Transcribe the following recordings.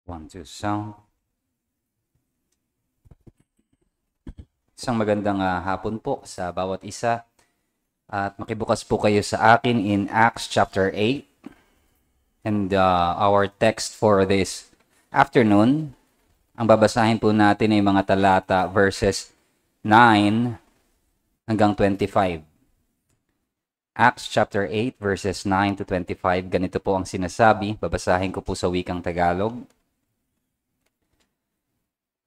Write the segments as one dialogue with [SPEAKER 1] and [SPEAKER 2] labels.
[SPEAKER 1] One, two, sound. Isang magandang hapon po sa bawat isa. At makibukas po kayo sa akin in Acts chapter 8. And our text for this afternoon, ang babasahin po natin ay mga talata verses 9 hanggang 25. Acts chapter 8 verses 9 to 25. Ganito po ang sinasabi. Babasahin ko po sa wikang Tagalog.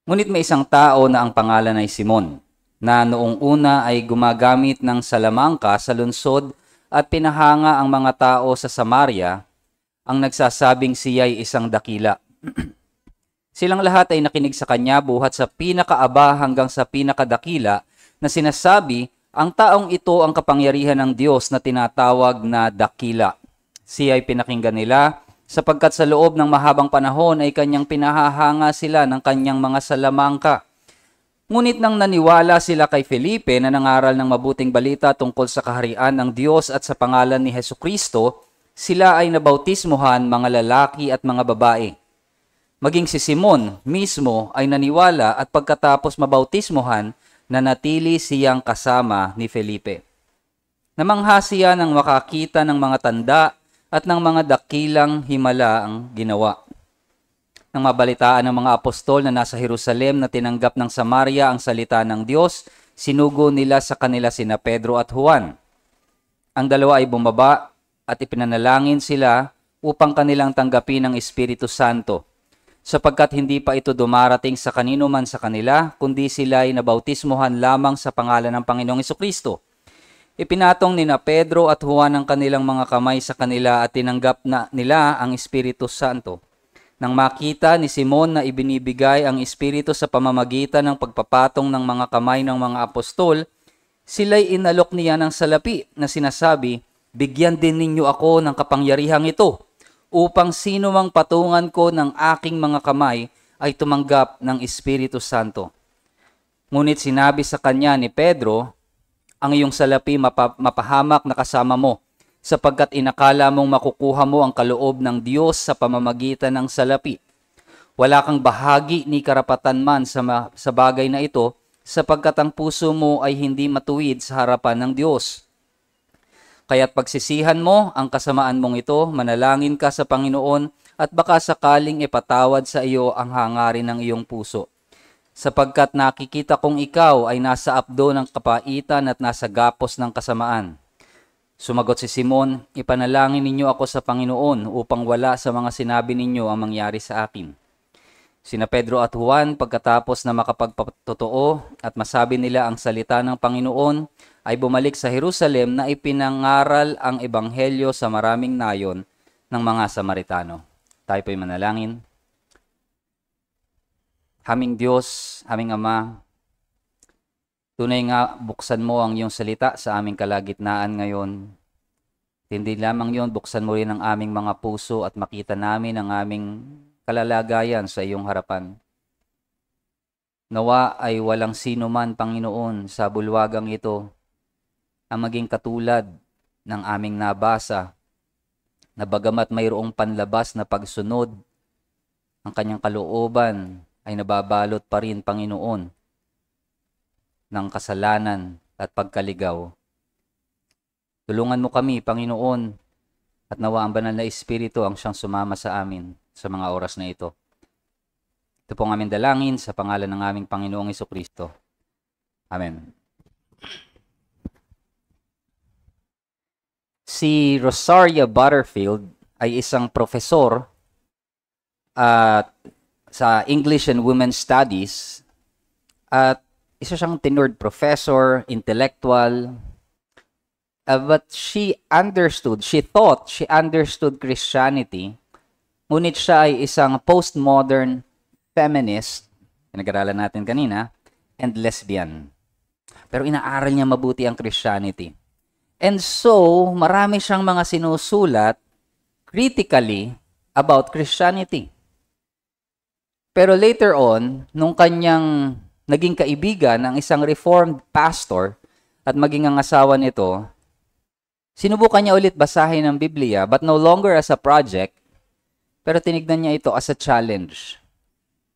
[SPEAKER 1] Ngunit may isang tao na ang pangalan ay Simon, na noong una ay gumagamit ng salamangka sa lungsod at pinahanga ang mga tao sa Samaria, ang nagsasabing siya'y isang dakila. Silang lahat ay nakinig sa kanya buhat sa pinakaaba hanggang sa pinakadakila na sinasabi, ang taong ito ang kapangyarihan ng Diyos na tinatawag na dakila. Siya ay pinakinggan nila, sapagkat sa loob ng mahabang panahon ay kanyang pinahahanga sila ng kanyang mga salamangka. Ngunit nang naniwala sila kay Felipe na nangaral ng mabuting balita tungkol sa kaharian ng Diyos at sa pangalan ni Hesukristo, sila ay nabautismuhan, mga lalaki at mga babae. Maging si Simon mismo ay naniwala at pagkatapos mabautismuhan, nanatili siyang kasama ni Felipe. Namangha siya nang makakita ng mga tanda at ng mga dakilang himala ang ginawa. Nang mabalitaan ng mga apostol na nasa Jerusalem na tinanggap ng Samaria ang salita ng Diyos, sinugo nila sa kanila sina Pedro at Juan. Ang dalawa ay bumaba at ipinanalangin sila upang kanilang tanggapin ang Espiritu Santo, sapagkat hindi pa ito dumarating sa kanino man sa kanila, kundi sila ay nabautismuhan lamang sa pangalan ng Panginoong Hesukristo. Ipinatong nina Pedro at Juan ang kanilang mga kamay sa kanila at tinanggap na nila ang Espiritu Santo. Nang makita ni Simon na ibinibigay ang Espiritu sa pamamagitan ng pagpapatong ng mga kamay ng mga apostol, sila'y inalok niya ng salapi na sinasabi, bigyan din ninyo ako ng kapangyarihang ito, upang sino mang patungan ko ng aking mga kamay ay tumanggap ng Espiritu Santo. Ngunit sinabi sa kanya ni Pedro, ang iyong salapi mapahamak na kasama mo, sapagkat inakala mong makukuha mo ang kaloob ng Diyos sa pamamagitan ng salapi. Wala kang bahagi ni karapatan man sa bagay na ito, sapagkat ang puso mo ay hindi matuwid sa harapan ng Diyos. Kaya't pagsisihan mo ang kasamaan mong ito, manalangin ka sa Panginoon, at baka sakaling ipatawad sa iyo ang hangarin ng iyong puso. Sapagkat nakikita kong ikaw ay nasa apdo ng kapaitan at nasa gapos ng kasamaan. Sumagot si Simon, ipanalangin ninyo ako sa Panginoon upang wala sa mga sinabi ninyo ang mangyari sa akin. Sina Pedro at Juan, pagkatapos na makapagpatotoo at masabi nila ang salita ng Panginoon, ay bumalik sa Jerusalem na ipinangaral ang ebanghelyo sa maraming nayon ng mga Samaritano. Tayo po'y manalangin. Haming Diyos, haming Ama, tunay nga buksan mo ang iyong salita sa aming kalagitnaan ngayon. Hindi lamang yun, buksan mo rin ang aming mga puso at makita namin ang aming kalalagayan sa iyong harapan. Nawa ay walang sino man, Panginoon, sa bulwagang ito ang maging katulad ng aming nabasa, na bagamat mayroong panlabas na pagsunod, ang kanyang kalooban ay nababalot pa rin, Panginoon, ng kasalanan at pagkaligaw. Tulungan mo kami, Panginoon, at nawa ang banal na Espiritu ang siyang sumama sa amin sa mga oras na ito. Ito po ang aming dalangin sa pangalan ng aming Panginoong Hesukristo. Amen. Si Rosaria Butterfield ay isang profesor sa English and Women's Studies at isa siyang tenured professor, intellectual, but she thought she understood Christianity, ngunit siya ay isang postmodern feminist, pinag-aralan natin kanina, and lesbian. Pero inaaral niya mabuti ang Christianity. And so, marami siyang mga sinusulat critically about Christianity. Pero later on, nung kanyang naging kaibigan ang isang reformed pastor at maging ang asawa nito, sinubukan niya ulit basahin ang Biblia but no longer as a project, Pero tinignan niya ito as a challenge.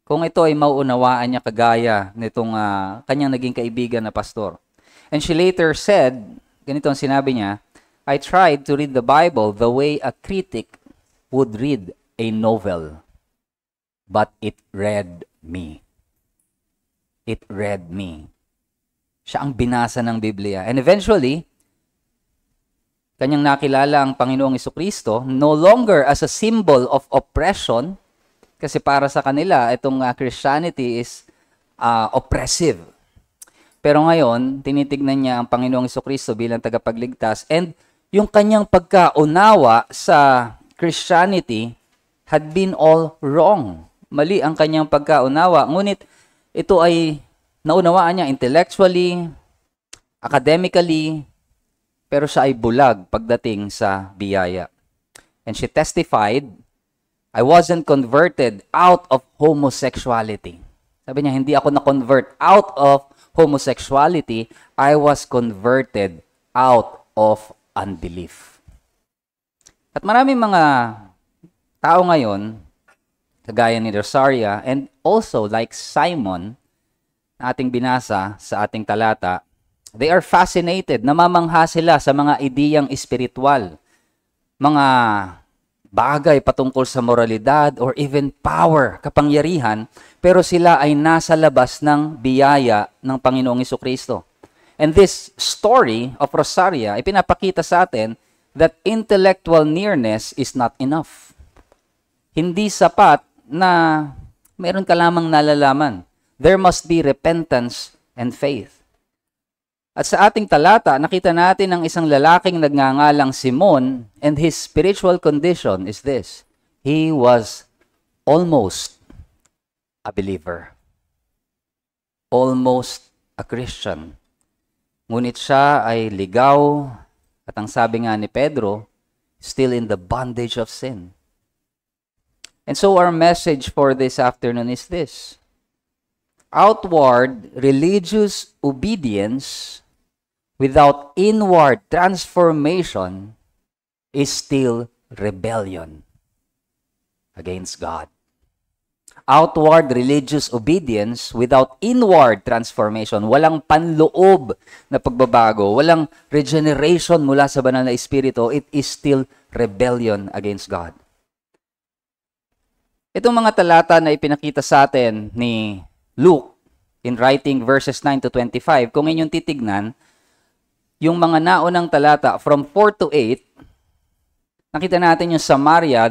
[SPEAKER 1] Kung ito ay mauunawaan niya kagaya nitong kanyang naging kaibigan na pastor. And she later said, ganito ang sinabi niya, I tried to read the Bible the way a critic would read a novel. But it read me. It read me. Siya ang binasa ng Biblia. And eventually, kanyang nakilala ang Panginoong Jesucristo no longer as a symbol of oppression, kasi para sa kanila, itong Christianity is oppressive. Pero ngayon, tinitignan niya ang Panginoong Jesucristo bilang tagapagligtas, and yung kanyang pagkaunawa sa Christianity had been all wrong. Mali ang kanyang pagkaunawa. Ngunit ito ay naunawaan niya intellectually, academically, pero siya ay bulag pagdating sa biyaya. And she testified, I wasn't converted out of homosexuality. Sabi niya, hindi ako na-convert out of homosexuality. I was converted out of unbelief. At maraming mga tao ngayon, kagaya ni Rosaria, and also like Simon, na ating binasa sa ating talata, they are fascinated, namamangha sila sa mga ideyang espiritual, mga bagay patungkol sa moralidad or even power, kapangyarihan, pero sila ay nasa labas ng biyaya ng Panginoong Jesucristo. And this story of Rosaria ay pinapakita sa atin that intellectual nearness is not enough. Hindi sapat na meron ka lamang nalalaman. There must be repentance and faith. At sa ating talata, nakita natin ang isang lalaking nagngangalang Simon, and his spiritual condition is this. He was almost a believer. Almost a Christian. Ngunit siya ay ligaw, at ang sabi nga ni Pedro, still in the bondage of sin. And so our message for this afternoon is this. Outward religious obedience without inward transformation is still rebellion against God. Outward religious obedience without inward transformation, walang panloob na pagbabago, walang regeneration mula sa banal na espiritu, it is still rebellion against God. Itong mga talata na ipinakita sa atin ni Luke in writing verses 9 to 25, kung inyong titignan, yung mga naunang talata from 4 to 8, nakita natin yung Samaria,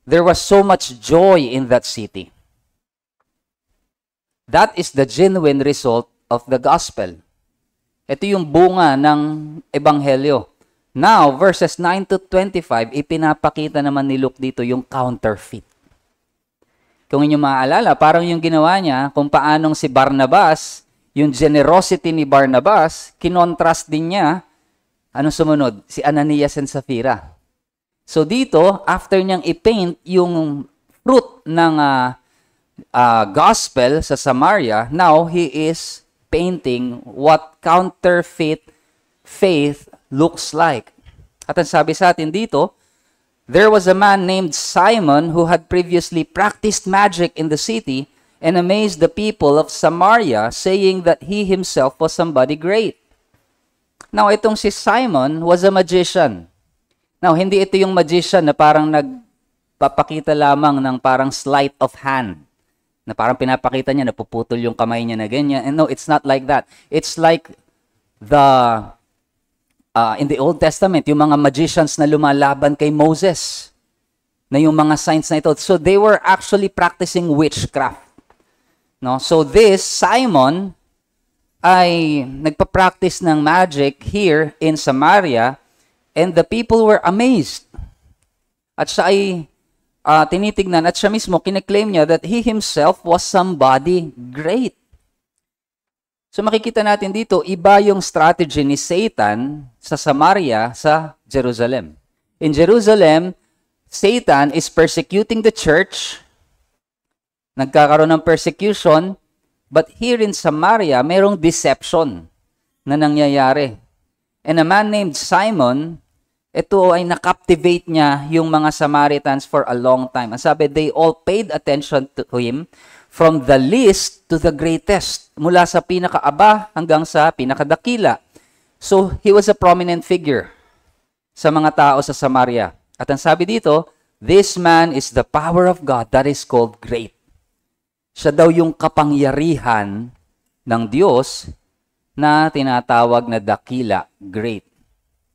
[SPEAKER 1] there was so much joy in that city. That is the genuine result of the gospel. Ito yung bunga ng ebanghelyo. Now, verses 9 to 25, ipinapakita naman ni Luke dito yung counterfeit. Kung inyo maaalala, parang yung ginawa niya kung paanong si Barnabas, yung generosity ni Barnabas, kinontrast din niya, anong sumunod? Si Ananias and Sapphira. So dito, after niyang i-paint yung fruit ng gospel sa Samaria, now he is painting what counterfeit faith looks like. At ang sabi sa atin dito, there was a man named Simon who had previously practiced magic in the city and amazed the people of Samaria, saying that he himself was somebody great. Now, itong si Simon was a magician. Now, hindi ito yung magician na parang nagpapakita lamang ng parang sleight of hand, na parang pinapakita niya, napuputol yung kamay niya na ganyan. And no, it's not like that. It's like in the Old Testament, yung mga magicians na lumalaban kay Moses, na yung mga signs na ito. So, they were actually practicing witchcraft. No? So this Simon ay nagpa-practice ng magic here in Samaria, and the people were amazed. At siya ay tinitignan, at siya mismo kine-claim niya that he himself was somebody great. So makikita natin dito, iba yung strategy ni Satan sa Samaria sa Jerusalem. In Jerusalem, Satan is persecuting the church. Nagkakaroon ng persecution, but here in Samaria, mayroong deception na nangyayari. And a man named Simon, ito ay nakaptivate niya yung mga Samaritans for a long time. Ang sabi, they all paid attention to him from the least to the greatest. Mula sa pinakaaba hanggang sa pinakadakila. So, he was a prominent figure sa mga tao sa Samaria. At ang sabi dito, this man is the power of God that is called great. Siya daw yung kapangyarihan ng Diyos na tinatawag na dakila, great.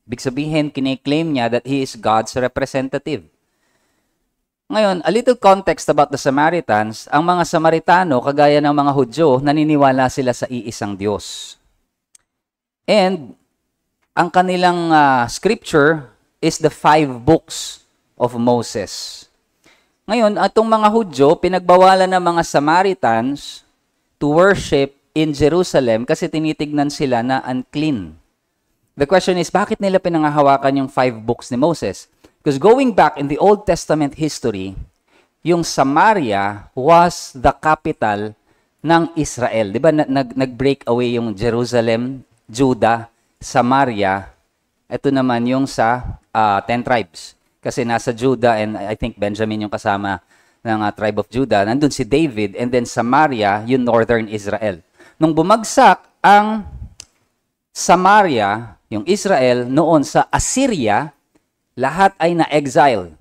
[SPEAKER 1] Ibig sabihin, kine-claim niya that he is God's representative. Ngayon, a little context about the Samaritans. Ang mga Samaritano, kagaya ng mga Hudyo, naniniwala sila sa iisang Diyos. And ang kanilang scripture is the 5 books of Moses. Ngayon, itong mga Hudyo, pinagbawalan ng mga Samaritans to worship in Jerusalem kasi tinitignan sila na unclean. The question is, bakit nila pinangahawakan yung 5 books ni Moses? Because going back in the Old Testament history, yung Samaria was the capital ng Israel. Di ba nag-break away yung Jerusalem, Judah, Samaria. Ito naman yung sa 10 tribes. Kasi nasa Judah and I think Benjamin yung kasama ng tribe of Judah. Nandun si David and then Samaria, yung northern Israel. Nung bumagsak ang Samaria, yung Israel, noon sa Assyria, lahat ay na-exile.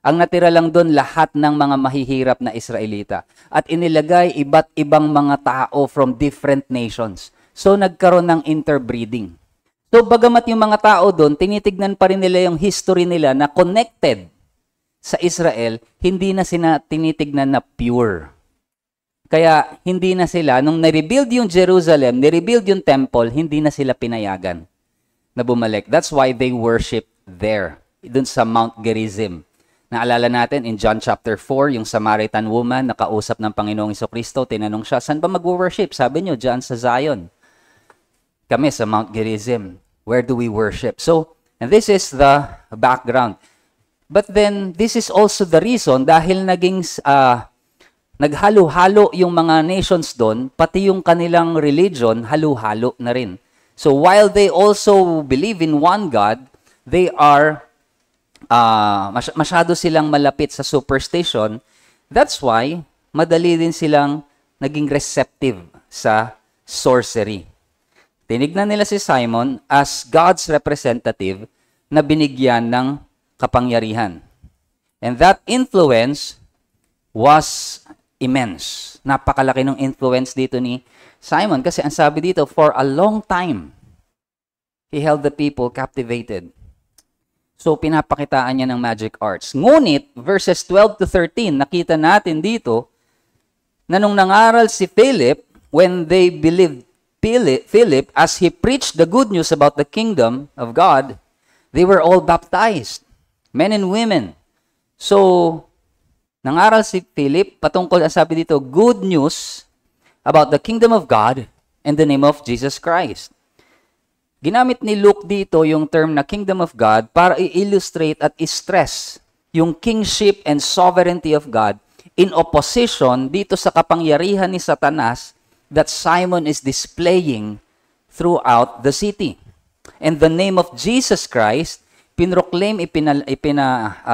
[SPEAKER 1] Ang natira lang doon, lahat ng mga mahihirap na Israelita. At inilagay iba't ibang mga tao from different nations. So, nagkaroon ng interbreeding. So, bagamat yung mga tao doon, tinitignan pa rin nila yung history nila na connected sa Israel, hindi na sila tinitignan na pure. Kaya, hindi na sila, nung na-rebuild yung Jerusalem, na-rebuild yung temple, hindi na sila pinayagan na bumalik. That's why they worship there, dun sa Mount Gerizim. Naalala natin in John chapter 4, yung Samaritan woman, nakausap ng Panginoong Jesucristo, tinanong siya, saan ba mag-worship? Sabi niyo, dyan sa Zion. Kami sa Mount Gerizim. Where do we worship? So, and this is the background. But then, this is also the reason dahil naging naghalo-halo yung mga nations doon, pati yung kanilang religion, halo-halo na rin. So while they also believe in one God, they are, masyado silang malapit sa superstition. That's why, madali din silang naging receptive sa sorcery. Tinignan nila si Simon as God's representative na binigyan ng kapangyarihan. And that influence was immense. Napakalaki ng influence dito ni Simon kasi ang sabi dito, for a long time, he held the people captivated. So, pinapakitaan niya ng magic arts. Ngunit, verses 12 to 13, nakita natin dito na nung nangaral si Philip, when they believed Philip, as he preached the good news about the kingdom of God, they were all baptized, men and women. So, nangaral si Philip, patungkol, sabi dito, good news about the kingdom of God and the name of Jesus Christ. Ginamit ni Luke dito yung term na kingdom of God para i-illustrate at i-stress yung kingship and sovereignty of God in opposition dito sa kapangyarihan ni Satanas that Simon is displaying throughout the city. And the name of Jesus Christ, pinroclaim,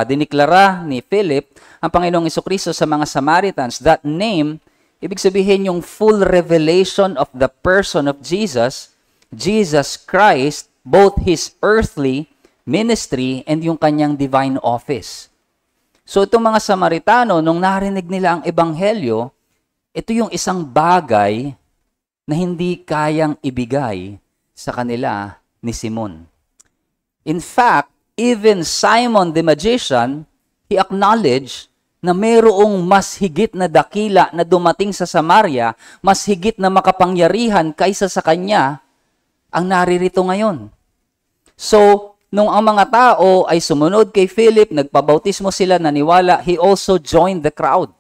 [SPEAKER 1] diniklara ni Philip ang Panginoong Jesucristo sa mga Samaritans. That name, ibig sabihin yung full revelation of the person of Jesus, Jesus Christ, both His earthly ministry and yung kanyang divine office. So itong mga Samaritano, nung narinig nila ang Ebanghelyo, ito yung isang bagay na hindi kayang ibigay sa kanila ni Simon. In fact, even Simon the magician, he acknowledged na mayroong mas higit na dakila na dumating sa Samaria, mas higit na makapangyarihan kaysa sa kanya ang naririto ngayon. So, nung ang mga tao ay sumunod kay Philip, nagpabautismo sila, naniwala, he also joined the crowd.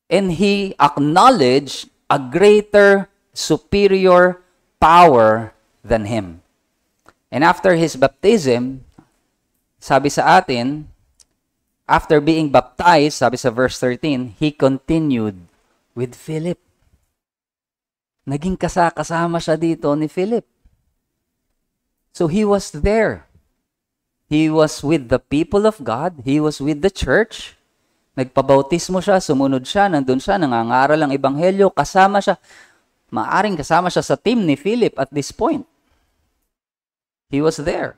[SPEAKER 1] And he acknowledged a greater, superior power than him. And after his baptism, sabi sa atin, after being baptized, sabi sa verse 13, he continued with Philip. Naging kasama siya dito ni Philip. So he was there. He was with the people of God. He was with the church. Nagpabautismo siya, sumunod siya, nandun siya, nangangaral ang ebanghelyo, kasama siya. Maaring kasama siya sa team ni Philip at this point. He was there.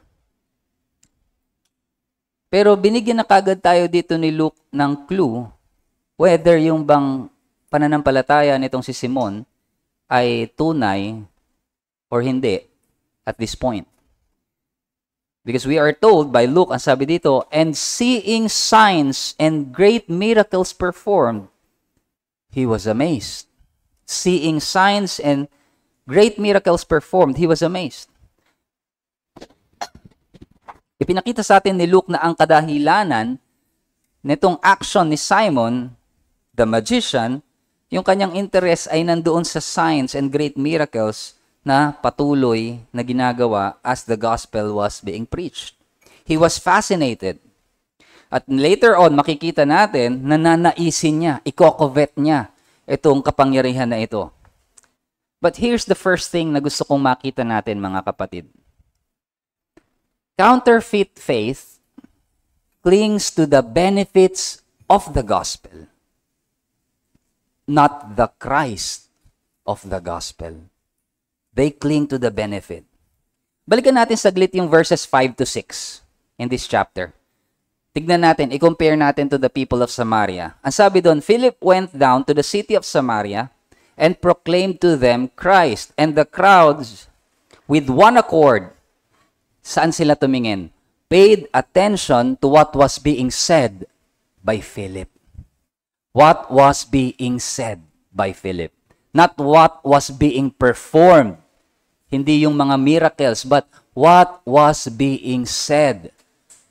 [SPEAKER 1] Pero binigyan na kagad tayo dito ni Luke ng clue whether yung bang pananampalataya nitong si Simon ay tunay or hindi at this point. Because we are told by Luke, ang sabi dito, and seeing signs and great miracles performed, he was amazed. Seeing signs and great miracles performed, he was amazed. Ipinakita sa atin ni Luke na ang kadahilanan nitong action ni Simon, the magician, yung kanyang interest ay nandoon sa signs and great miracles na patuloy na ginagawa as the gospel was being preached. He was fascinated. At later on, makikita natin na nanaisin niya, iko-covet niya itong kapangyarihan na ito. But here's the first thing na gusto kong makita natin, mga kapatid. Counterfeit faith clings to the benefits of the gospel, not the Christ of the gospel. They cling to the benefit. Balikan natin saglit yung verses 5 to 6 in this chapter. Tignan natin, i-compare natin to the people of Samaria. Ang sabi doon, Philip went down to the city of Samaria and proclaimed to them Christ, and the crowds with one accord, saan sila tumingin? Paid attention to what was being said by Philip. What was being said by Philip? Not what was being performed. Hindi yung mga miracles, but what was being said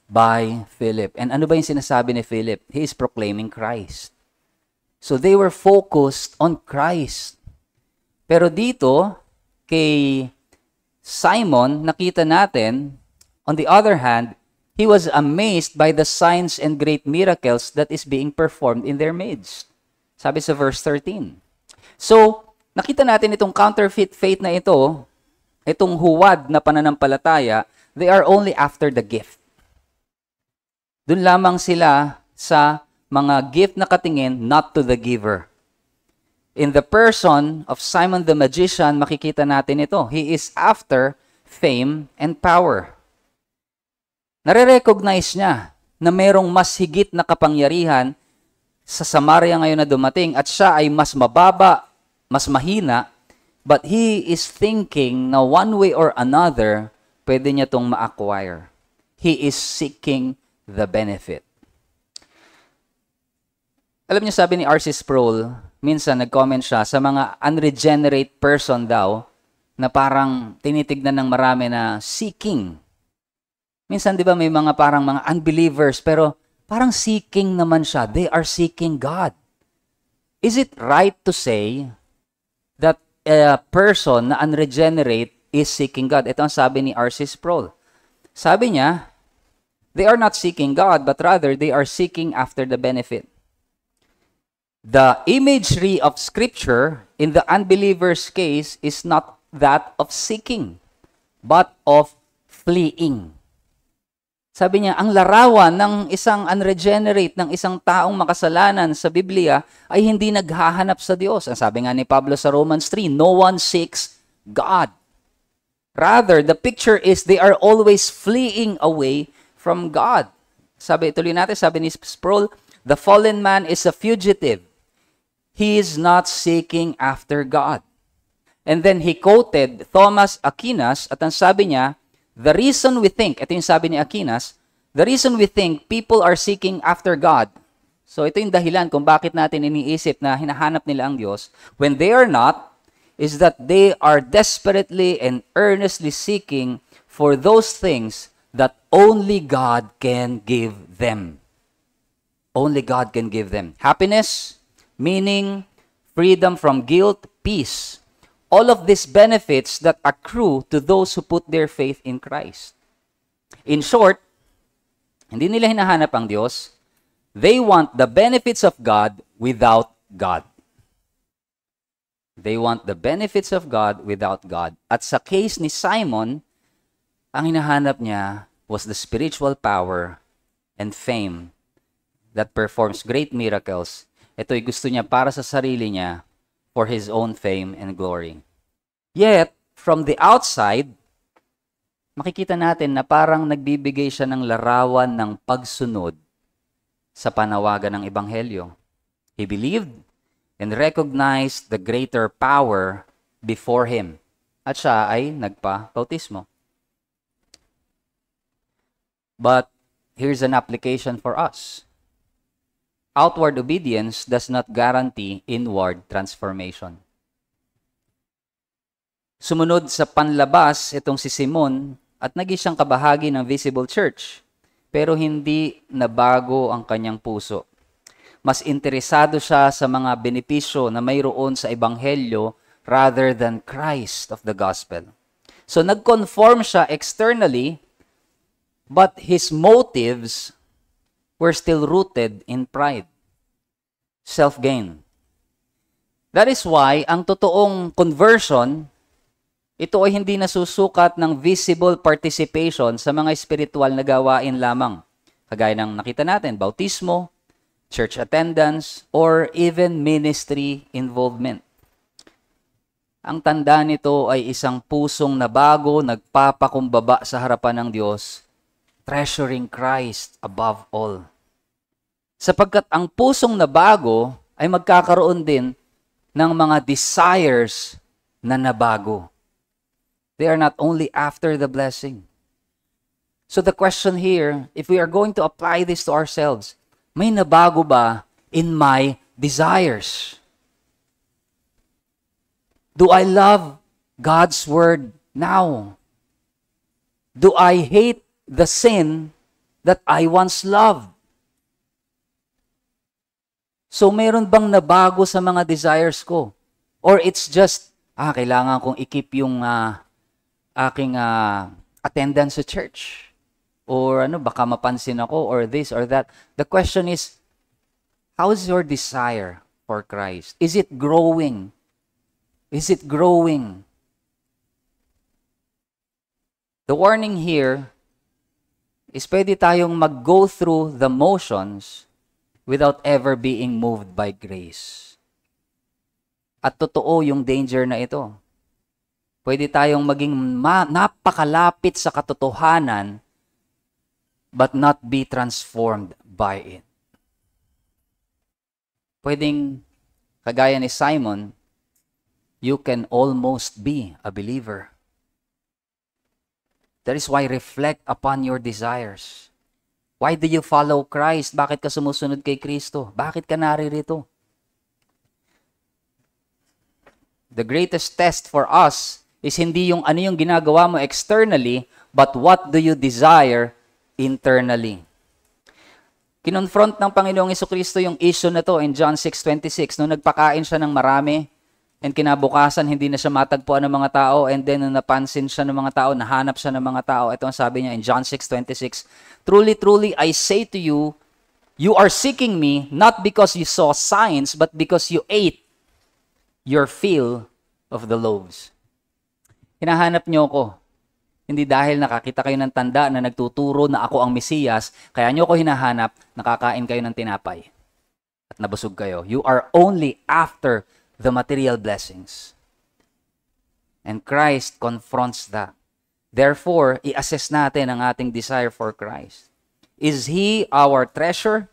[SPEAKER 1] by Philip. And ano ba yung sinasabi ni Philip? He is proclaiming Christ. So they were focused on Christ. Pero dito, kay Simon, nakita natin, on the other hand, he was amazed by the signs and great miracles that is being performed in their midst. Sabi sa verse 13. So, nakita natin itong counterfeit faith na ito, itong huwad na pananampalataya, they are only after the gift. Doon lamang sila sa mga gift na katingin, not to the giver. In the person of Simon the magician, makikita natin ito. He is after fame and power. Nare-recognize niya na mayroong mas higit na kapangyarihan sa Samaria ngayon na dumating at siya ay mas mababa, mas mahina, but he is thinking na one way or another, pwede niya itong ma-acquire. He is seeking the benefit. Alam niyo, sabi ni R.C. Sproul, minsan nag-comment siya sa mga unregenerate person daw na parang tinitignan ng marami na seeking. Minsan, di ba, may mga parang mga unbelievers, pero parang seeking naman siya. They are seeking God. Is it right to say that a person na unregenerate is seeking God? Ito ang sabi ni R.C. Sproul. Sabi niya, they are not seeking God, but rather they are seeking after the benefit. The imagery of Scripture in the unbeliever's case is not that of seeking, but of fleeing. Sabi niya, ang larawan ng isang unregenerate, ng isang taong makasalanan sa Biblia ay hindi naghahanap sa Diyos. Ang sabi nga ni Pablo sa Romans 3, no one seeks God. Rather, the picture is they are always fleeing away from God. Sabi, tuloy natin, sabi ni Sproul, the fallen man is a fugitive. He is not seeking after God. And then he quoted Thomas Aquinas at ang sabi niya, the reason we think, ito yung sabi ni Aquinas, the reason we think people are seeking after God, so ito yung dahilan kung bakit natin iniisip na hinahanap nila ang Diyos, when they are not, is that they are desperately and earnestly seeking for those things that only God can give them. Only God can give them. Happiness, meaning, freedom from guilt, peace. All of these benefits that accrue to those who put their faith in Christ. In short, hindi nila hinahanap ang Diyos. They want the benefits of God without God. They want the benefits of God without God. At sa case ni Simon, ang hinahanap niya, was the spiritual power and fame that performs great miracles. Ito'y gusto niya para sa sarili niya for his own fame and glory. Yet, from the outside, makikita natin na parang nagbibigay siya ng larawan ng pagsunod sa panawagan ng Ebanghelyo. He believed and recognized the greater power before him. At siya ay nagpa-bautismo. But here's an application for us. Outward obedience does not guarantee inward transformation. Sumunod sa panlabas itong si Simon at naging siyang kabahagi ng visible church, pero hindi nabago ang kanyang puso. Mas interesado siya sa mga benepisyo na mayroon sa Ebanghelyo rather than Christ of the gospel. So nag-conform siya externally, but his motives were still rooted in pride, self-gain. That is why ang totoong conversion, ito ay hindi nasusukat ng visible participation sa mga spiritual na gawain lamang. Kagaya ng nakita natin, bautismo, church attendance, or even ministry involvement. Ang tanda nito ay isang pusong nabago, nagpapakumbaba sa harapan ng Diyos, treasuring Christ above all. Sapagkat ang pusong nabago ay magkakaroon din ng mga desires na nabago. They are not only after the blessing. So the question here, if we are going to apply this to ourselves, may nabago ba in my desires? Do I love God's word now? Do I hate the sin that I once loved? So meron bang nabago sa mga desires ko? Or it's just, kailangan kong i-keep yung aking attendance sa church? Or baka mapansin ako, or this or that. The question is, how is your desire for Christ? Is it growing? Is it growing? The warning here is pwede tayong mag-go through the motions without ever being moved by grace. At totoo yung danger na ito. Pwede tayong maging napakalapit sa katotohanan but not be transformed by it. Pwedeng, kagaya ni Simon, you can almost be a believer. That is why reflect upon your desires. Why do you follow Christ? Bakit ka sumusunod kay Kristo? Bakit ka naririto? The greatest test for us is hindi yung ano yung ginagawa mo externally, but what do you desire internally. Kinonfront ng Panginoong Jesucristo yung issue na to in John 6:26. Nung nagpakain siya ng marami, and kinabukasan hindi na siya matagpuan ng mga tao, and then nung napansin siya ng mga tao, nahanap siya ng mga tao, ito ang sabi niya in John 6:26, "Truly, truly, I say to you, you are seeking me not because you saw signs, but because you ate your fill of the loaves." Hinahanap niyo ko. Hindi dahil nakakita kayo ng tanda na nagtuturo na ako ang Mesiyas, kaya niyo ko hinahanap, nakakain kayo ng tinapay at nabusog kayo. You are only after the material blessings. And Christ confronts that. Therefore, i-assess natin ang ating desire for Christ. Is He our treasure?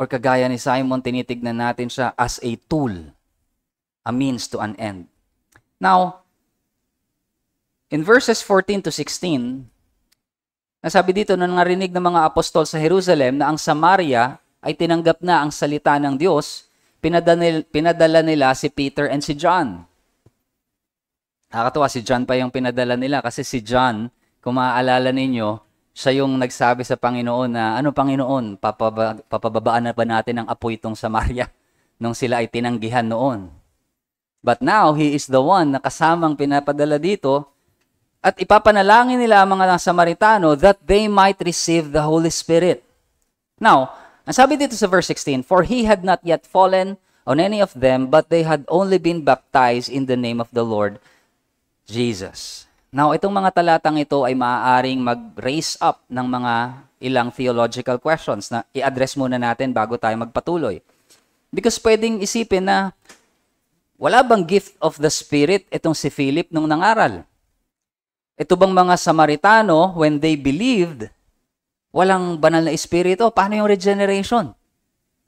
[SPEAKER 1] Or kagaya ni Simon, tinitignan natin siya as a tool, a means to an end. Now, in verses 14 to 16, nasabi dito na narinig ng mga apostol sa Jerusalem na ang Samaria ay tinanggap na ang salita ng Diyos, pinadala nila si Peter and si John. Nakakatuwa, si John pa yung pinadala nila kasi si John, kung maaalala ninyo, siya yung nagsabi sa Panginoon na, ano Panginoon, papababaan na ba natin ang apoy itong Samaria nung sila ay tinanggihan noon? But now, he is the one na kasamang pinapadala dito. At ipapanalangin nila ang mga Samaritano that they might receive the Holy Spirit. Now, ang sabi dito sa verse 16, "For he had not yet fallen on any of them, but they had only been baptized in the name of the Lord Jesus." Now, itong mga talatang ito ay maaaring mag-raise up ng mga ilang theological questions na i-address muna natin bago tayo magpatuloy. Because pwedeng isipin na wala bang gift of the Spirit itong si Philip nung nangaral? Ito bang mga Samaritano, when they believed, walang banal na Espiritu? Paano yung regeneration?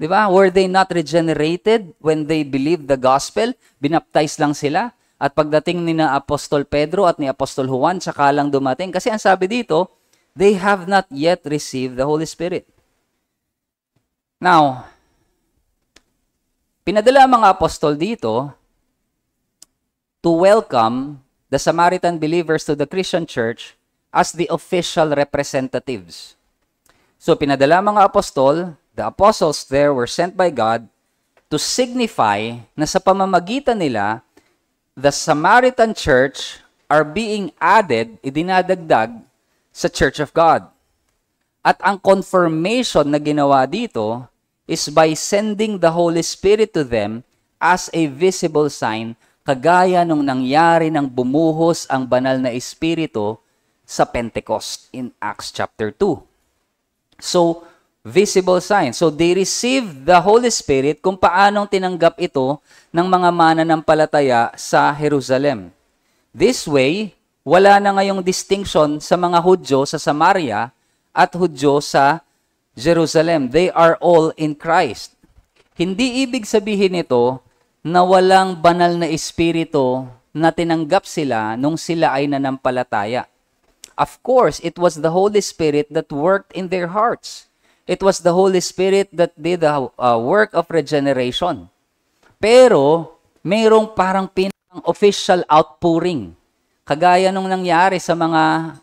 [SPEAKER 1] Di ba? Were they not regenerated when they believed the gospel? Binaptize lang sila? At pagdating ni na Apostol Pedro at ni Apostol Juan, saka lang dumating. Kasi ang sabi dito, they have not yet received the Holy Spirit. Now, pinadala ang mga apostol dito to welcome the Samaritan believers to the Christian church as the official representatives. So, pinadala ang mga apostol, the apostles there were sent by God to signify na sa pamamagitan nila, the Samaritan church are being added, idinadagdag sa Church of God. At ang confirmation na ginawa dito is by sending the Holy Spirit to them as a visible sign, kagaya nung nangyari nang bumuhos ang banal na Espiritu sa Pentecost in Acts chapter 2. So, visible sign. So, they received the Holy Spirit kung paanong tinanggap ito ng mga mananampalataya sa Jerusalem. This way, wala na ngayong distinction sa mga Hudyo sa Samaria at Hudyo sa Jerusalem. They are all in Christ. Hindi ibig sabihin nito na walang banal na espiritu na tinanggap sila nung sila ay nanampalataya. Of course, it was the Holy Spirit that worked in their hearts. It was the Holy Spirit that did the work of regeneration. Pero, mayroong parang official outpouring. Kagaya nung nangyari sa mga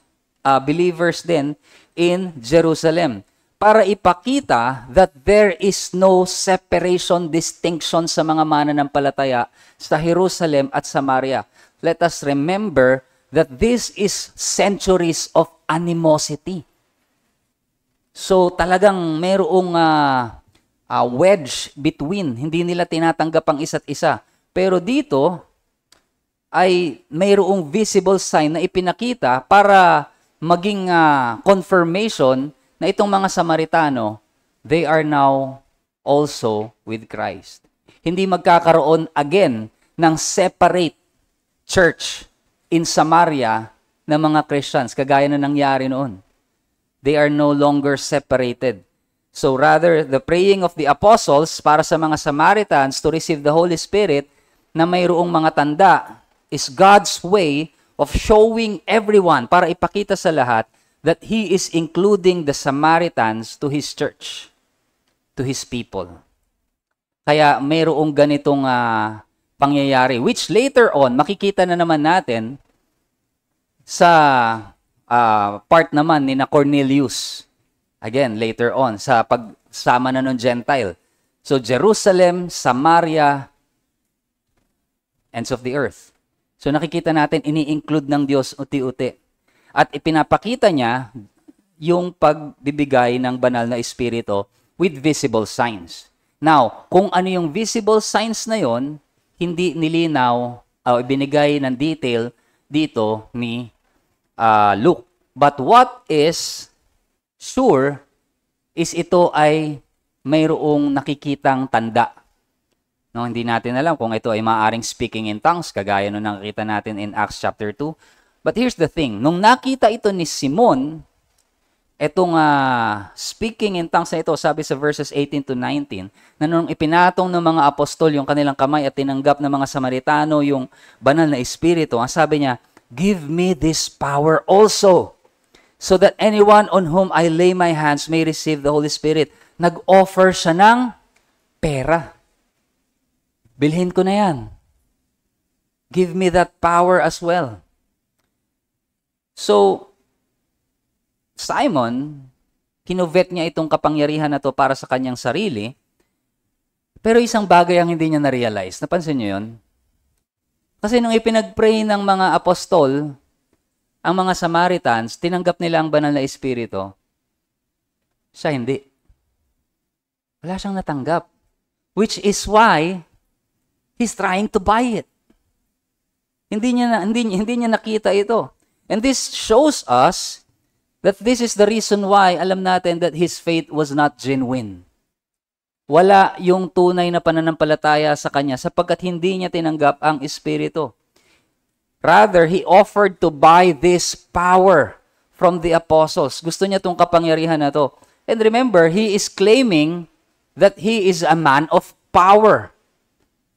[SPEAKER 1] believers din in Jerusalem. Para ipakita that there is no separation, distinction sa mga mananampalataya sa Jerusalem at Samaria. Let us remember that this is centuries of animosity. So talagang mayroong wedge between, hindi nila tinatanggap ang isa't isa. Pero dito ay mayroong visible sign na ipinakita para maging confirmation na itong mga Samaritano, they are now also with Christ. Hindi magkakaroon again ng separate church in Samaria ng mga Christians, kagaya na nangyari noon. They are no longer separated. So rather, the praying of the apostles para sa mga Samaritans to receive the Holy Spirit na mayroong mga tanda is God's way of showing everyone, para ipakita sa lahat, that He is including the Samaritans to His church, to His people. Kaya mayroong ganitong pangyayari, which later on, makikita na naman natin sa part naman ni na Cornelius. Again, later on, sa pagsama na ng Gentile. So, Jerusalem, Samaria, ends of the earth. So, nakikita natin, ini-include ng Diyos uti-uti. At ipinapakita niya yung pagbibigay ng banal na espiritu with visible signs. Now, kung ano yung visible signs na yon, hindi nilinaw o ibinigay ng detail dito ni Luke. But what is sure is ito ay mayroong nakikitang tanda. No, hindi natin alam kung ito ay maaaring speaking in tongues, kagaya nung nakikita natin in Acts chapter 2. But here's the thing, nung nakita ito ni Simon, etong speaking in tongues na ito, sabi sa verses 18 to 19, na nung ipinatong ng mga apostol yung kanilang kamay at tinanggap ng mga Samaritano yung banal na espiritu, ang sabi niya, "Give me this power also, so that anyone on whom I lay my hands may receive the Holy Spirit." Nag-offer siya ng pera. Bilhin ko na yan. Give me that power as well. So, Simon, kinovet niya itong kapangyarihan na to para sa kanyang sarili, pero isang bagay ang hindi niya na-realize. Napansin niyo yun? Kasi nung ipinag-pray ng mga apostol, ang mga Samaritans, tinanggap nila ang banal na espiritu. Siya hindi. Wala siyang natanggap. Which is why he's trying to buy it. Hindi niya nakita ito. And this shows us that this is the reason why alam natin that his faith was not genuine. Wala yung tunay na pananampalataya sa kanya sapagkat hindi niya tinanggap ang Espiritu. Rather, he offered to buy this power from the apostles. Gusto niya itong kapangyarihan na to. And remember, he is claiming that he is a man of power.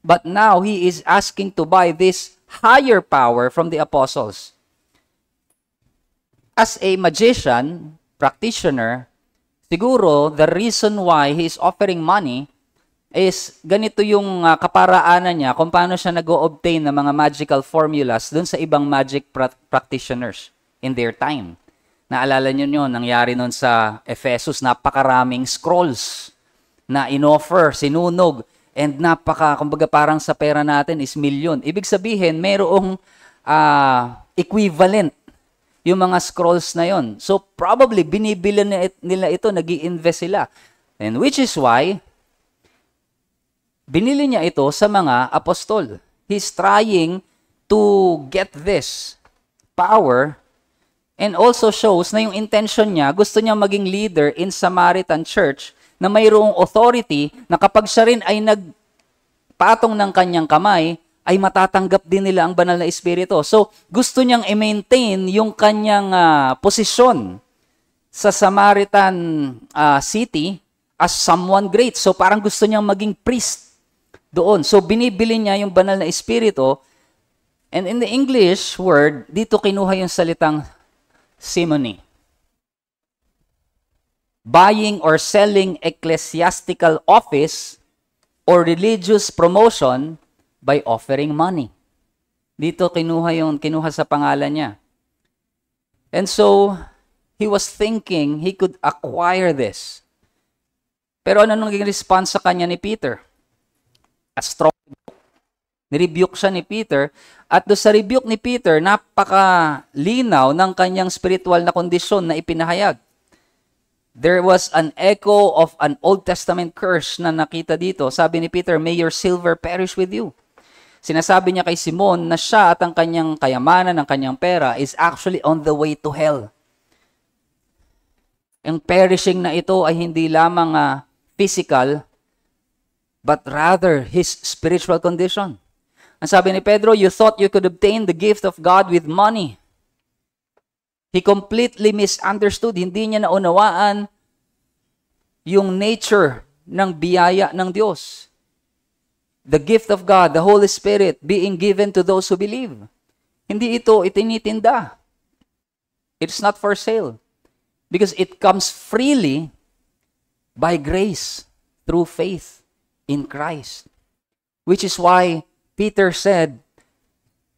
[SPEAKER 1] But now, he is asking to buy this higher power from the apostles. As a magician, practitioner, siguro the reason why he is offering money is ganito yung kaparaanan niya kung paano siya nag-o-obtain ng mga magical formulas dun sa ibang magic practitioners in their time. Naalala niyo yun, nangyari nun sa Ephesus, napakaraming scrolls na inoffer, sinunog, and kumbaga parang sa pera natin is milyon. Ibig sabihin, mayroong equivalent yung mga scrolls na yon. So, probably, binibili nila ito, nag-i-invest sila. And which is why, binili niya ito sa mga apostol. He's trying to get this power and also shows na yung intention niya, gusto niya maging leader in Samaritan church na mayroong authority na kapag siya rin ay nagpatong ng kanyang kamay, ay matatanggap din nila ang banal na espiritu. So, gusto niyang i-maintain yung kanyang posisyon sa Samaritan city as someone great. So, parang gusto niyang maging priest doon. So, binibili niya yung banal na espiritu. And in the English word, dito kinuha yung salitang simony. Buying or selling ecclesiastical office or religious promotion by offering money. Dito kinuha sa pangalan niya. And so, he was thinking he could acquire this. Pero ano naging response sa kanya ni Peter? A strong rebuke. Nirebuke siya ni Peter. At do sa rebuke ni Peter, napakalinaw ng kanyang spiritual na kondisyon na ipinahayag. There was an echo of an Old Testament curse na nakita dito. Sabi ni Peter, "May your silver perish with you." Sinasabi niya kay Simon na siya at ang kanyang kayamanan, ang kanyang pera is actually on the way to hell. Ang perishing na ito ay hindi lamang physical, but rather his spiritual condition. Ang sabi ni Pedro, you thought you could obtain the gift of God with money. He completely misunderstood. Hindi niya naunawaan yung nature ng biyaya ng Diyos. The gift of God, the Holy Spirit, being given to those who believe. Hindi ito itinitinda. It's not for sale. Because it comes freely by grace through faith in Christ. Which is why Peter said,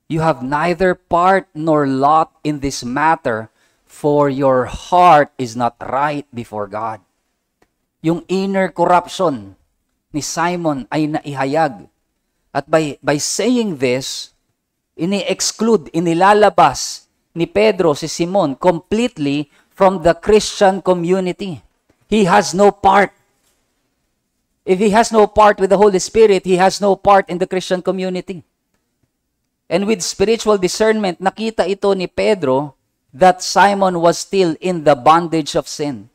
[SPEAKER 1] "You have neither part nor lot in this matter, for your heart is not right before God." Yung inner corruption ni Simon ay naihayag. At by saying this, ini-exclude, inilalabas ni Pedro si Simon completely from the Christian community. He has no part. If he has no part with the Holy Spirit, he has no part in the Christian community. And with spiritual discernment, nakita ito ni Pedro that Simon was still in the bondage of sin.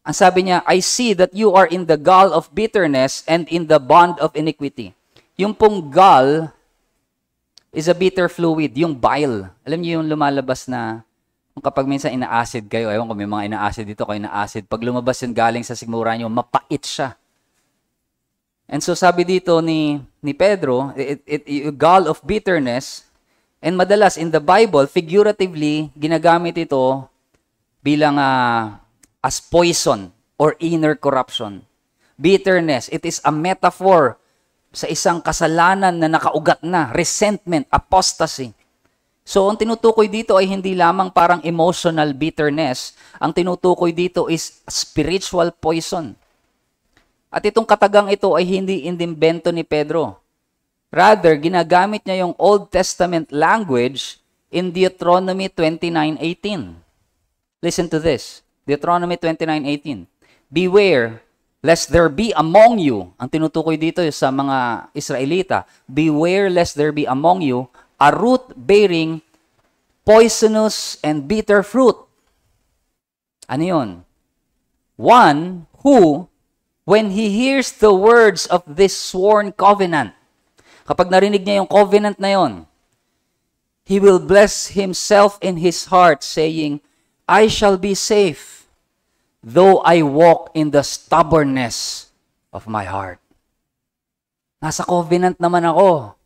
[SPEAKER 1] Ang sabi niya, "I see that you are in the gall of bitterness and in the bond of iniquity." Yung pong gall is a bitter fluid, yung bile. Alam niyo yung lumalabas na, kung kapag minsan ina-acid kayo, ewan ko may mga ina-acid dito, kayo ina-acid, pag lumabas yun galing sa sigmura niyo, mapait siya. And so sabi dito ni Pedro, gall of bitterness, and madalas in the Bible, figuratively, ginagamit ito bilang as poison or inner corruption. Bitterness, it is a metaphor sa isang kasalanan na nakaugat na, resentment, apostasy. So, ang tinutukoy dito ay hindi lamang parang emotional bitterness. Ang tinutukoy dito is spiritual poison. At itong katagang ito ay hindi inimbento ni Pedro. Rather, ginagamit niya yung Old Testament language in Deuteronomy 29:18. Listen to this. Deuteronomy 29:18. "Beware, lest there be among you," ang tinutukoy dito sa mga Israelita, "beware lest there be among you a root bearing poisonous and bitter fruit. Ano yun? One who, when he hears the words of this sworn covenant, kapag narinig niya yung covenant na yon, he will bless himself in his heart, saying, I shall be safe, though I walk in the stubbornness of my heart. Nasa covenant naman ako.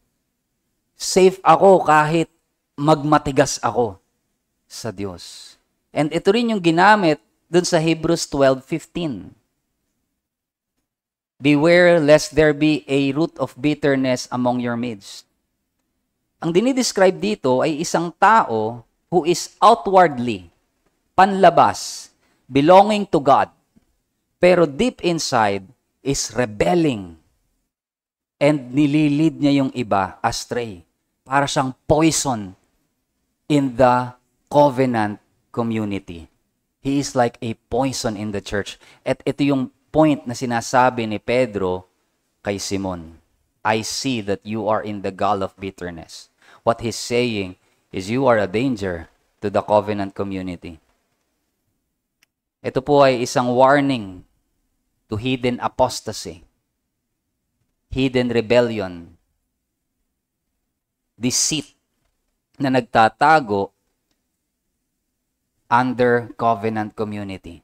[SPEAKER 1] Safe ako kahit magmatigas ako sa Diyos. And ito rin yung ginamit dun sa Hebrews 12:15. Beware lest there be a root of bitterness among your midst. Ang dinidescribe dito ay isang tao who is outwardly, panlabas, belonging to God, pero deep inside is rebelling and nililid niya yung iba astray. Para siyang poison in the covenant community. He is like a poison in the church. At ito yung point na sinasabi ni Pedro kay Simon. I see that you are in the gall of bitterness. What he's saying is you are a danger to the covenant community. Ito po ay isang warning to hidden apostasy, hidden rebellion, deceit na nagtatago under covenant community.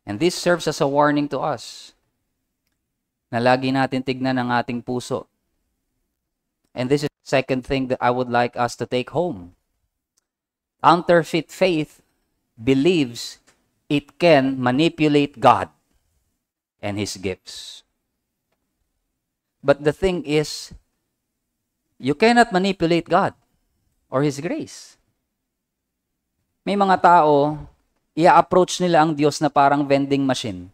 [SPEAKER 1] And this serves as a warning to us na lagi natin tignan ang ating puso. And this is the second thing that I would like us to take home. Counterfeit faith believes it can manipulate God and His gifts. But the thing is, you cannot manipulate God or His grace. May mga tao, i-approach nila ang Diyos na parang vending machine.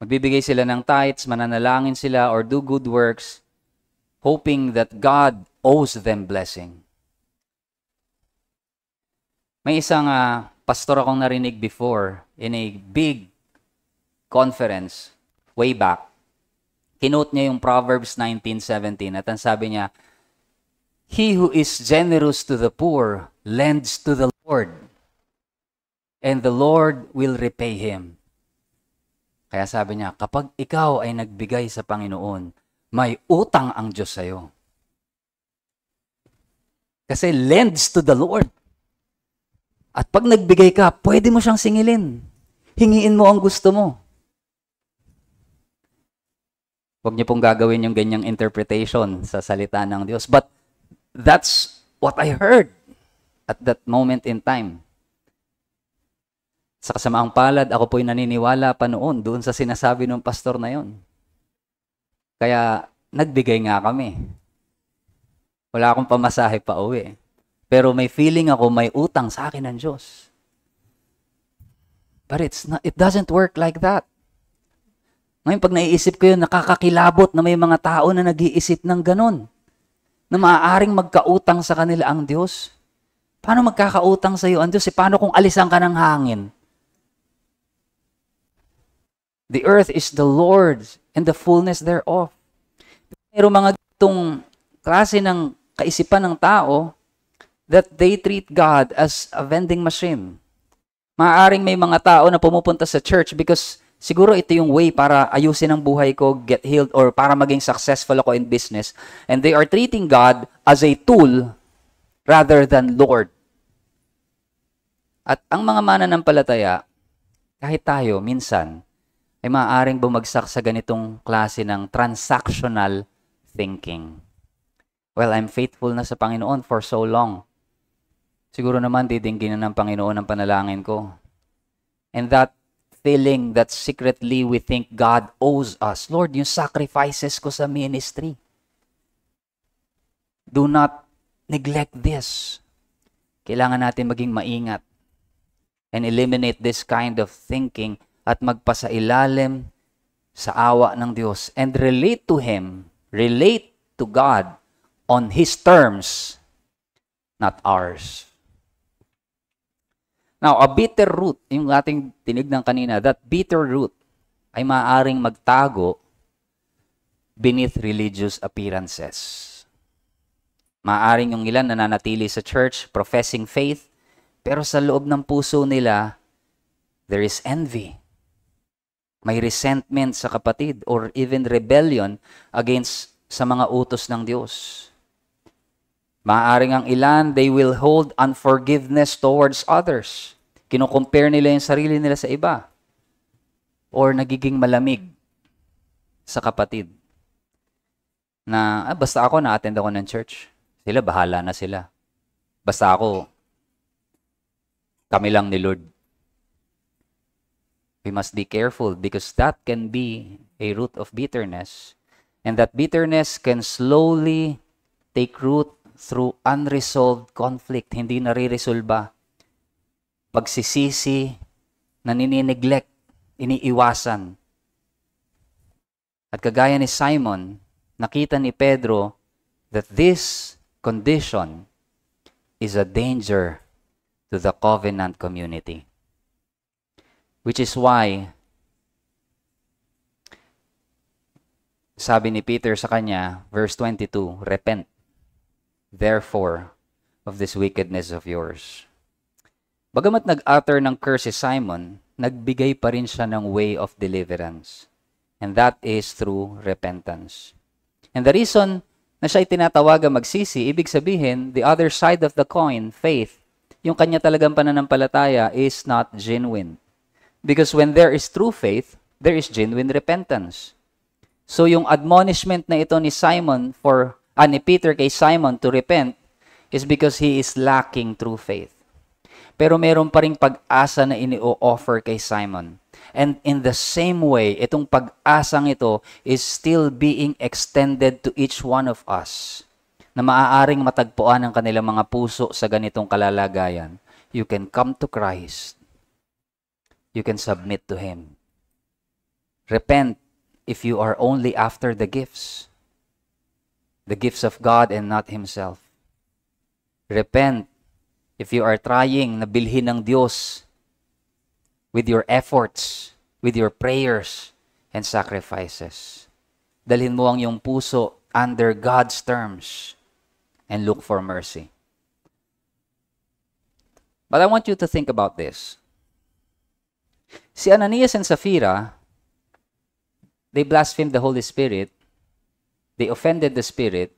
[SPEAKER 1] Magbibigay sila ng tithes, mananalangin sila, or do good works, hoping that God owes them blessing. May isang pastor akong narinig before in a big conference way back. Kinote niya yung Proverbs 19:17 at ang sabi niya, He who is generous to the poor lends to the Lord, and the Lord will repay him. Kaya sabi niya, kapag ikaw ay nagbigay sa Panginoon, may utang ang Diyos sa'yo. Kasi lends to the Lord. At pag nagbigay ka, pwede mo siyang singilin. Hingiin mo ang gusto mo. Huwag niyo pong gagawin yung ganyang interpretation sa salita ng Diyos. But that's what I heard at that moment in time. Sa kasamaang palad, ako po'y naniniwala pa noon doon sa sinasabi ng pastor na yon. Kaya nagbigay nga kami. Wala akong pamasahe pa uwi. Pero may feeling ako may utang sa akin ng Diyos. But it doesn't work like that. Ngayon, pag naiisip ko yun, nakakakilabot na may mga tao na nag-iisip ng ganon. Na maaaring magkautang sa kanila ang Diyos. Paano magkakautang sa iyo ang Diyos? Paano kung alisan ka ng hangin? The earth is the Lord's and the fullness thereof. Pero mga itong klase ng kaisipan ng tao that they treat God as a vending machine. Maaaring may mga tao na pumupunta sa church because siguro ito yung way para ayusin ang buhay ko, get healed, or para maging successful ako in business. And they are treating God as a tool rather than Lord. At ang mga mananampalataya, kahit tayo, minsan, ay maaaring bumagsak sa ganitong klase ng transactional thinking. Well, I'm faithful na sa Panginoon for so long. Siguro naman didinggin na ng Panginoon ang panalangin ko. And that feeling that secretly we think God owes us. Lord, yung sacrifices ko sa ministry. Do not neglect this. Kailangan natin maging maingat and eliminate this kind of thinking at magpasailalim sa awa ng Diyos and relate to Him, relate to God on His terms, not ours. Now, a bitter root, yung ating tinignan kanina, that bitter root ay maaaring magtago beneath religious appearances. Maaaring yung ilan nananatili sa church, professing faith, pero sa loob ng puso nila, there is envy. May resentment sa kapatid or even rebellion against sa mga utos ng Diyos. Maaaring ang ilan, they will hold unforgiveness towards others. Kino-compare nila yung sarili nila sa iba. Or nagiging malamig sa kapatid. Na, basta ako na-attend ako ng church. Sila, bahala na sila. Basta ako, kami lang ni Lord. We must be careful because that can be a root of bitterness. And that bitterness can slowly take root through unresolved conflict. Hindi nare-resolba. Pagsisisi, naninineglect, iniiwasan. At kagaya ni Simon, nakita ni Pedro that this condition is a danger to the covenant community. Which is why, sabi ni Peter sa kanya, verse 22, repent, therefore, of this wickedness of yours. Bagamat nag-utter ng curse si Simon, nagbigay pa rin siya ng way of deliverance. And that is through repentance. And the reason na siya itinatawagan magsisi, ibig sabihin, the other side of the coin, faith, yung kanya talagang pananampalataya is not genuine. Because when there is true faith, there is genuine repentance. So yung admonishment na ito ni Peter kay Simon to repent is because he is lacking true faith. Pero meron pa ring pag-asa na ini-offer kay Simon. And in the same way, itong pag-asang ito is still being extended to each one of us na maaaring matagpuan ang kanilang mga puso sa ganitong kalalagayan. You can come to Christ. You can submit to Him. Repent if you are only after the gifts of God and not Himself. Repent if you are trying na bilhin ng Diyos with your efforts, with your prayers and sacrifices. Dalhin mo ang iyong puso under God's terms and look for mercy. But I want you to think about this. Si Ananias and Sapphira, they blasphemed the Holy Spirit, they offended the Spirit,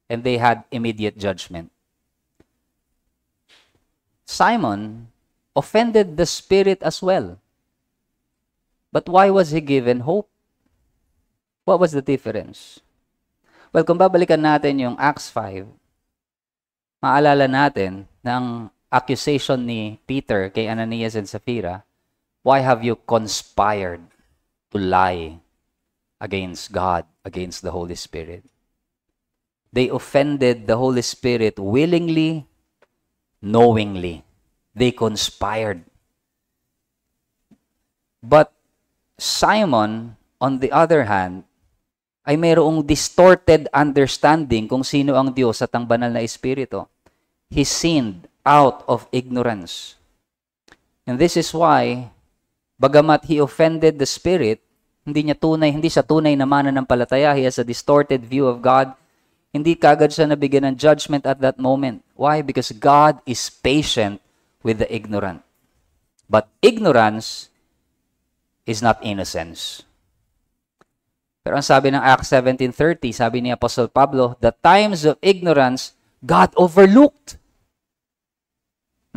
[SPEAKER 1] and they had immediate judgment. Simon offended the Spirit as well. But why was he given hope? What was the difference? Well, kung babalikan natin yung Acts 5, maalala natin ng accusation ni Peter kay Ananias and Sapphira, why have you conspired to lie against God, against the Holy Spirit? They offended the Holy Spirit willingly, knowingly. They conspired. But Simon, on the other hand, ay mayroong distorted understanding kung sino ang Diyos at ang banal na Espiritu. He sinned out of ignorance. And this is why, bagamat he offended the Spirit, hindi siya tunay na mananampalataya. He has a distorted view of God. Hindi kagad siya nabigyan ng judgment at that moment. Why? Because God is patient with the ignorant. But ignorance is not innocence. Pero ang sabi ng Acts 17:30, sabi ni Apostle Pablo, the times of ignorance, God overlooked.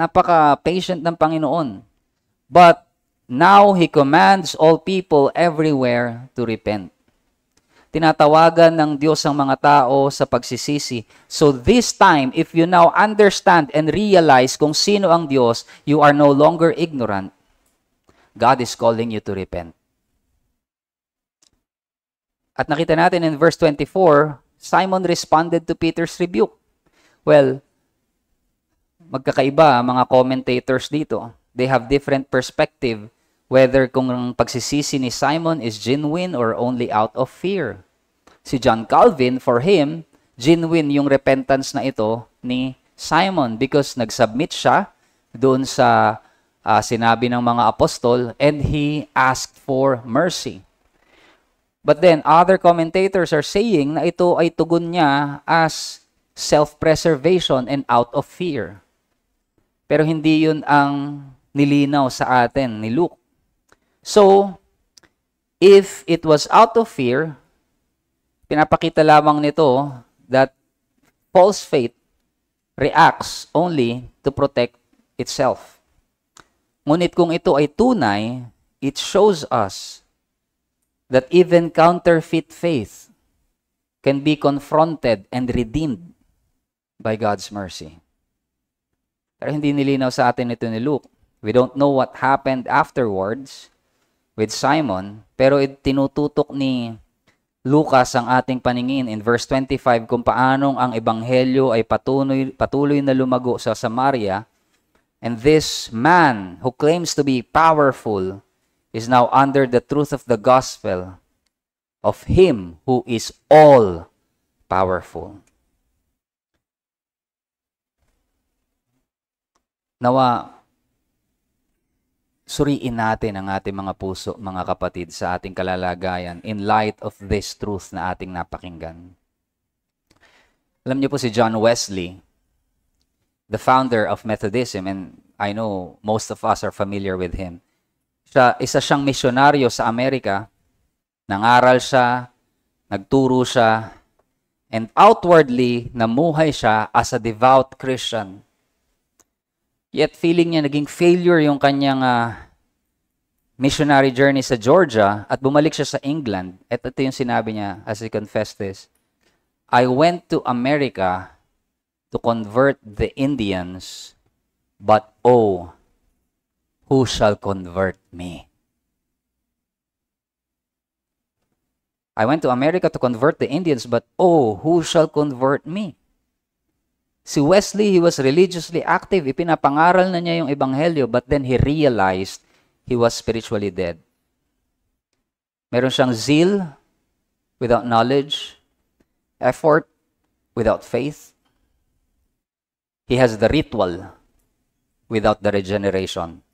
[SPEAKER 1] Napaka-patient ng Panginoon. But now He commands all people everywhere to repent. Tinatawagan ng Diyos ang mga tao sa pagsisisi. So this time, if you now understand and realize kung sino ang Diyos, you are no longer ignorant. God is calling you to repent. At nakita natin in verse 24, Simon responded to Peter's rebuke. Well, magkakaiba ang mga commentators dito. They have different perspective whether kung ang pagsisisi ni Simon is genuine or only out of fear. Si John Calvin, for him, genuine yung repentance na ito ni Simon because nag-submit siya doon sa sinabi ng mga apostol and he asked for mercy. But then, other commentators are saying na ito ay tugon niya as self-preservation and out of fear. Pero hindi yun ang nilinaw sa atin ni Luke. So, if it was out of fear, pinapakita lamang nito that false faith reacts only to protect itself. Ngunit kung ito ay tunay, it shows us that even counterfeit faith can be confronted and redeemed by God's mercy. Pero hindi nilinaw sa atin ito ni Luke. We don't know what happened afterwards with Simon, pero tinututok ni Lucas ang ating paningin in verse 25 kung paanong ang ebanghelyo ay patuloy na lumago sa Samaria, and this man who claims to be powerful is now under the truth of the gospel of Him who is all powerful. Nawa, suriin natin ang ating mga puso, mga kapatid, sa ating kalalagayan in light of this truth na ating napakinggan. Alam niyo po si John Wesley, the founder of Methodism, and I know most of us are familiar with him. Isa siyang misyonaryo sa Amerika. Nangaral siya, nagturo siya, and outwardly, namuhay siya as a devout Christian. Yet feeling niya naging failure yung kanyang missionary journey sa Georgia at bumalik siya sa England. At ito yung sinabi niya as he confessed this. I went to America to convert the Indians, but oh, who shall convert me? I went to America to convert the Indians, but oh, who shall convert me? Si Wesley, he was religiously active. Ipinapangaral na niya yung ebanghelyo, but then he realized he was spiritually dead. Meron siyang zeal without knowledge, effort without faith. He has the ritual without the regeneration.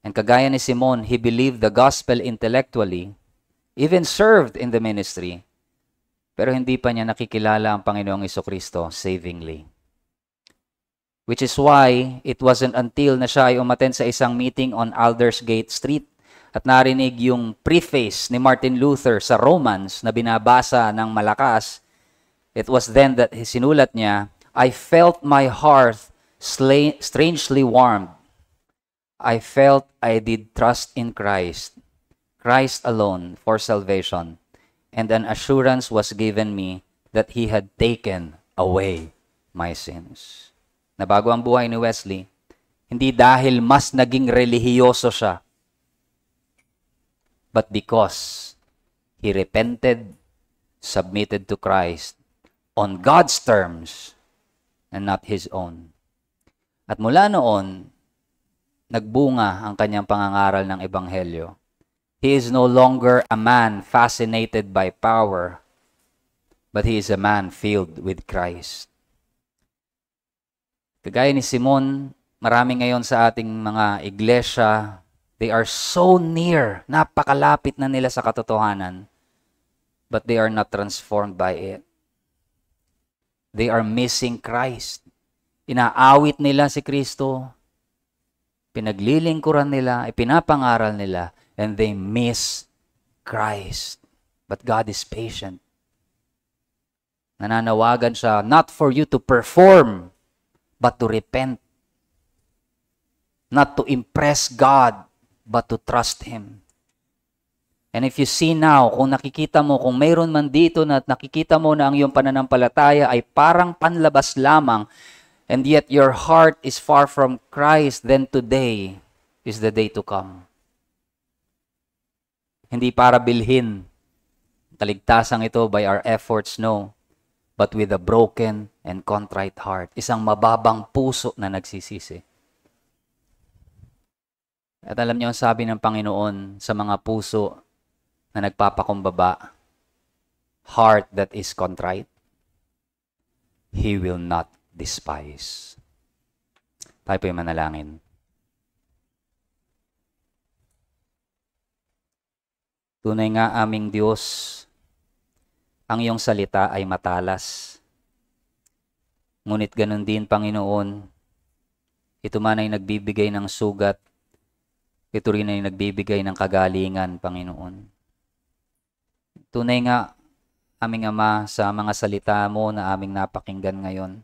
[SPEAKER 1] And kagaya ni Simon, he believed the gospel intellectually, even served in the ministry, pero hindi pa niya nakikilala ang Panginoong Jesucristo savingly. Which is why it wasn't until na siya ay umattend sa isang meeting on Aldersgate Street at narinig yung preface ni Martin Luther sa Romans na binabasa ng malakas, it was then that sinulat niya, I felt my heart strangely warmed. I felt I did trust in Christ, Christ alone for salvation, and an assurance was given me that He had taken away my sins. Nabago ang buhay ni Wesley, hindi dahil mas naging relihiyoso siya, but because he repented, submitted to Christ on God's terms and not his own. At mula noon, nagbunga ang kanyang pangangaral ng ebanghelyo. He is no longer a man fascinated by power, but he is a man filled with Christ. Kagaya ni Simon, marami ngayon sa ating mga iglesia, they are so near, napakalapit na nila sa katotohanan, but they are not transformed by it. They are missing Christ. Inaawit nila si Kristo, pinaglilingkuran nila, ipinapangaral nila, and they miss Christ. But God is patient. Nananawagan siya, not for you to perform, but to repent. Not to impress God, but to trust Him. And if you see now, kung nakikita mo, kung mayroon man dito na nakikita mo na ang iyong pananampalataya ay parang panlabas lamang, and yet your heart is far from Christ, then today is the day to come. Hindi para bilhin kaligtasang ito by our efforts, no. But with a broken and contrite heart. Isang mababang puso na nagsisisi. At alam niyo ang sabi ng Panginoon sa mga puso na nagpapakumbaba, heart that is contrite, He will not despise. Tayo po'y manalangin. Tunay nga aming Diyos, ang iyong salita ay matalas. Ngunit ganun din, Panginoon, ito man ay nagbibigay ng sugat, ito rin ay nagbibigay ng kagalingan, Panginoon. Tunay nga, aming Ama, sa mga salita mo na aming napakinggan ngayon.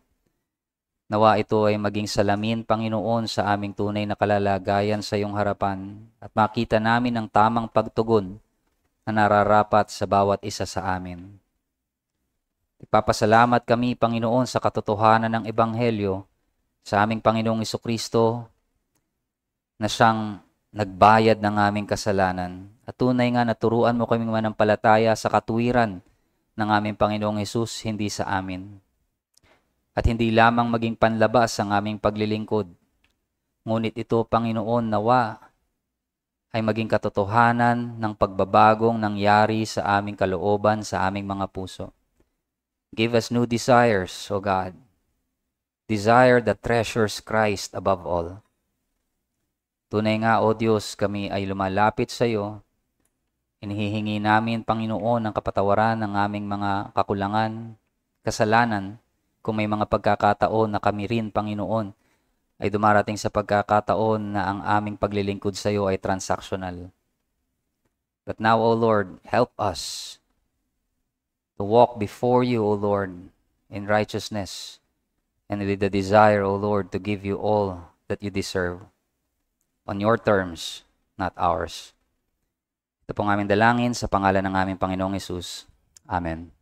[SPEAKER 1] Nawa ito ay maging salamin, Panginoon, sa aming tunay na kalalagayan sa iyong harapan at makita namin ang tamang pagtugon na nararapat sa bawat isa sa amin. Ipapasalamat kami, Panginoon, sa katotohanan ng Ebanghelyo sa aming Panginoong Jesucristo na siyang nagbayad ng aming kasalanan. At tunay nga naturuan mo kaming manampalataya sa katuwiran ng aming Panginoong Hesus, hindi sa amin. At hindi lamang maging panlabas ang aming paglilingkod. Ngunit ito, Panginoon, nawa ay maging katotohanan ng pagbabagong nangyari sa aming kalooban, sa aming mga puso. Give us new desires, O God. Desire that treasures Christ above all. Tunay nga, O Diyos, kami ay lumalapit sa iyo. Inihihingi namin, Panginoon, ang kapatawaran ng aming mga kakulangan, kasalanan, kung may mga pagkakataon na kami rin, Panginoon, ay dumarating sa pagkakataon na ang aming paglilingkod sa iyo ay transactional. But now, O Lord, help us to walk before you, O Lord, in righteousness, and with the desire, O Lord, to give you all that you deserve on your terms, not ours. Ito pong aming dalangin sa pangalan ng aming Panginoong Hesus. Amen.